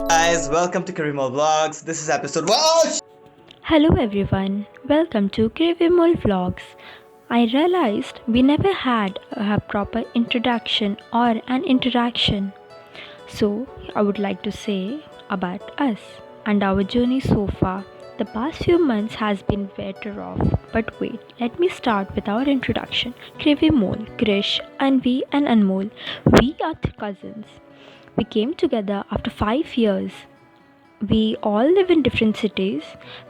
Guys, welcome to Karimo Vlogs. This is episode. Whoa! Hello everyone, welcome to Krivimol Vlogs. I realized we never had a proper introduction or an interaction. So, I would like to say about us and our journey so far. The past few months has been better off, but wait, let me start with our introduction. Krivimol, Krish, Anvi and Anmol. We are cousins. We came together after 5 years. We all live in different cities,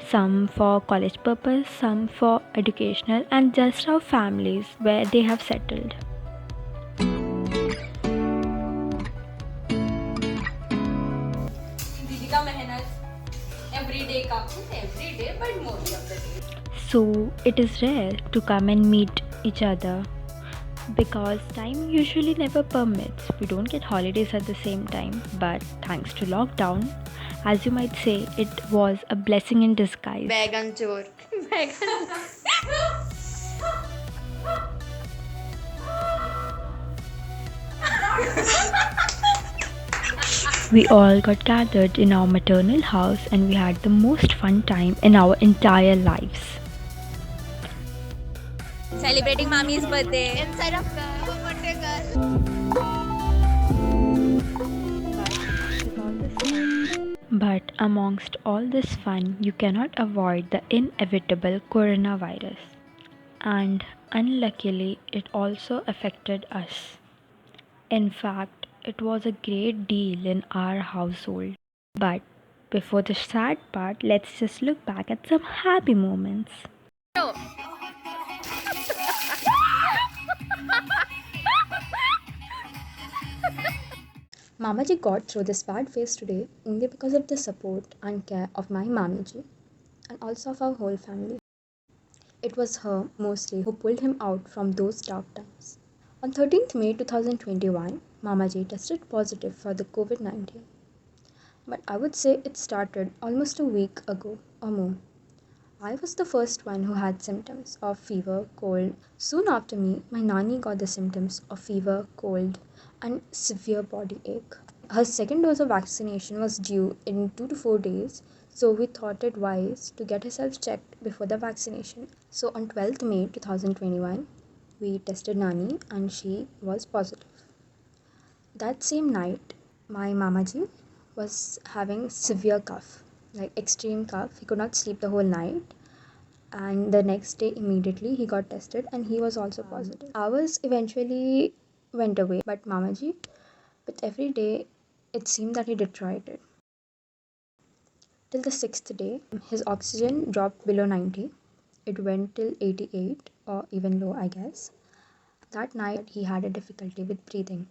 some for college purpose, some for educational, and just our families where they have settled. दीदी का मेहनत everyday का everyday but most of the day So it is rare to come and meet each other because time usually never permits. We don't get holidays at the same time, but thanks to lockdown, as you might say, it was a blessing in disguise. बैगन चोर बैगन We all got gathered in our maternal house and we had the most fun time in our entire lives. Celebrating mommy's birthday inside of birthday girl. But amongst all this fun, you cannot avoid the inevitable coronavirus. And unluckily, it also affected us. In fact, it was a great deal in our household. But before the sad part, let's just look back at some happy moments. Mamaji got through this bad phase today only because of the support and care of my Mamiji and also of our whole family. It was her mostly who pulled him out from those dark times. On 13th May 2021, Mamaji tested positive for the COVID-19. But I would say it started almost a week ago or more. I was the first one who had symptoms of fever, cold. Soon after me, my nanny got the symptoms of fever, cold, and severe body ache. Her second dose of vaccination was due in 2 to 4 days, so we thought it wise to get herself checked before the vaccination. So on 12th May 2021, we tested Nani and she was positive. That same night, my Mamaji was having severe cough, like extreme cough. He could not sleep the whole night. And the next day, immediately, he got tested and he was also positive. Ours eventually went away, but Mamaji, with every day, it seemed that he deteriorated. Till the 6th day, his oxygen dropped below 90. It went till 88 or even low, I guess. That night, he had a difficulty with breathing.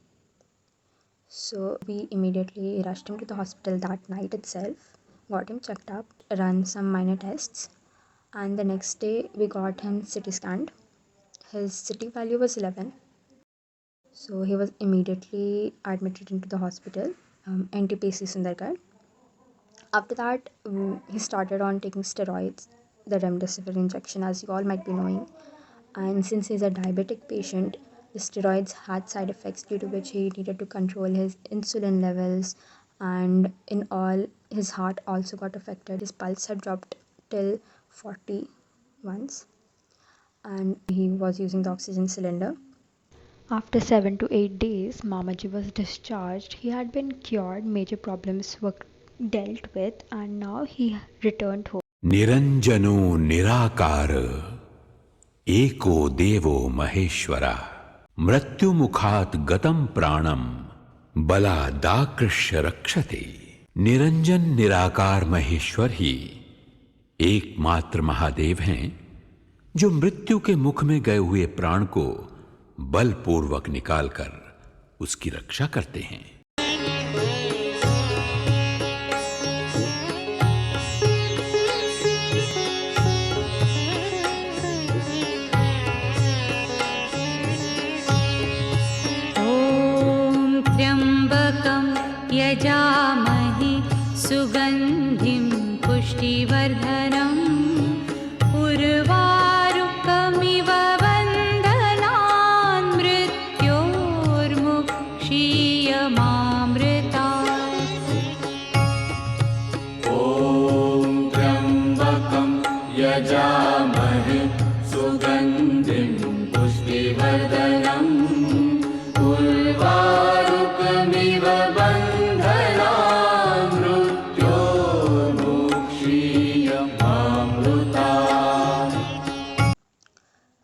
So we immediately rushed him to the hospital that night itself, got him checked up, ran some minor tests, and the next day we got him CT scanned. His CT value was 11. So he was immediately admitted into the hospital, NTPC Sundargarh. After that, he started on taking steroids, the remdesivir injection, as you all might be knowing. And since he's a diabetic patient, the steroids had side effects due to which he needed to control his insulin levels, and in all, his heart also got affected. His pulse had dropped till 40 once, and he was using the oxygen cylinder. After 7 to 8 days, Mamaji was discharged. He had been cured, major problems were dealt with, and now he returned home. निरंजनो निराकार एको देवो महेश्वरा मृत्युमुखात् गतं प्राणं बलादाकृष्य रक्षते। निरंजन निराकार महेश्वर ही एकमात्र महादेव हैं जो मृत्यु के मुख में गए हुए प्राण को बलपूर्वक निकालकर उसकी रक्षा करते हैं। ॐ त्र्यम्बकं यजामहे सुगन्धिं पुष्टिवर्धनम् उर्वारुकमिव वन्दनान् मृत्योर्मुक्षीयमामृतात्।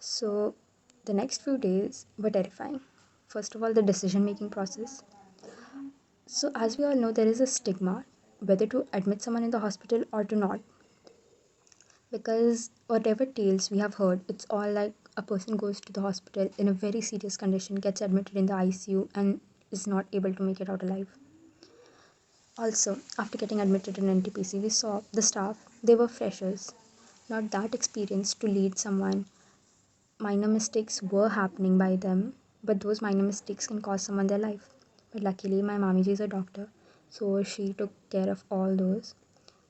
So, the next few days were terrifying. First of all, the decision making process. So, as we all know, there is a stigma whether to admit someone in the hospital or to not. Because whatever tales we have heard, it's all like a person goes to the hospital in a very serious condition, gets admitted in the ICU, and is not able to make it out alive. Also, after getting admitted in NTPC, we saw the staff, they were freshers, not that experienced to lead someone. Minor mistakes were happening by them, but those minor mistakes can cost someone their life. But luckily, my mamiji is a doctor, so she took care of all those.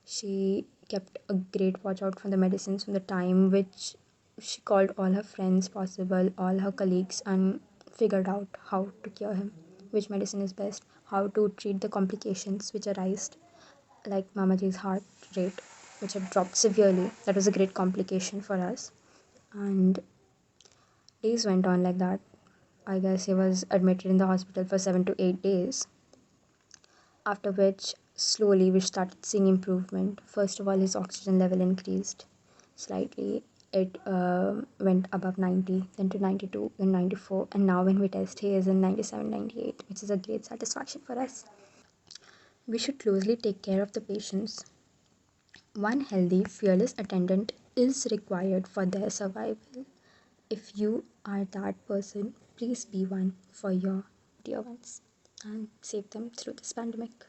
She kept a great watch out for the medicines from the time which she called all her friends possible, all her colleagues, and figured out how to cure him, which medicine is best, how to treat the complications which arise, like Mamaji's heart rate, which had dropped severely. That was a great complication for us. And days went on like that. I guess he was admitted in the hospital for 7 to 8 days. After which, slowly we started seeing improvement. First of all, his oxygen level increased slightly. It went above 90, then to 92, then 94, and now when we test, he is in 97, 98, which is a great satisfaction for us. We should closely take care of the patients. One healthy, fearless attendant is required for their survival. If you are that person, please be one for your dear ones and save them through this pandemic.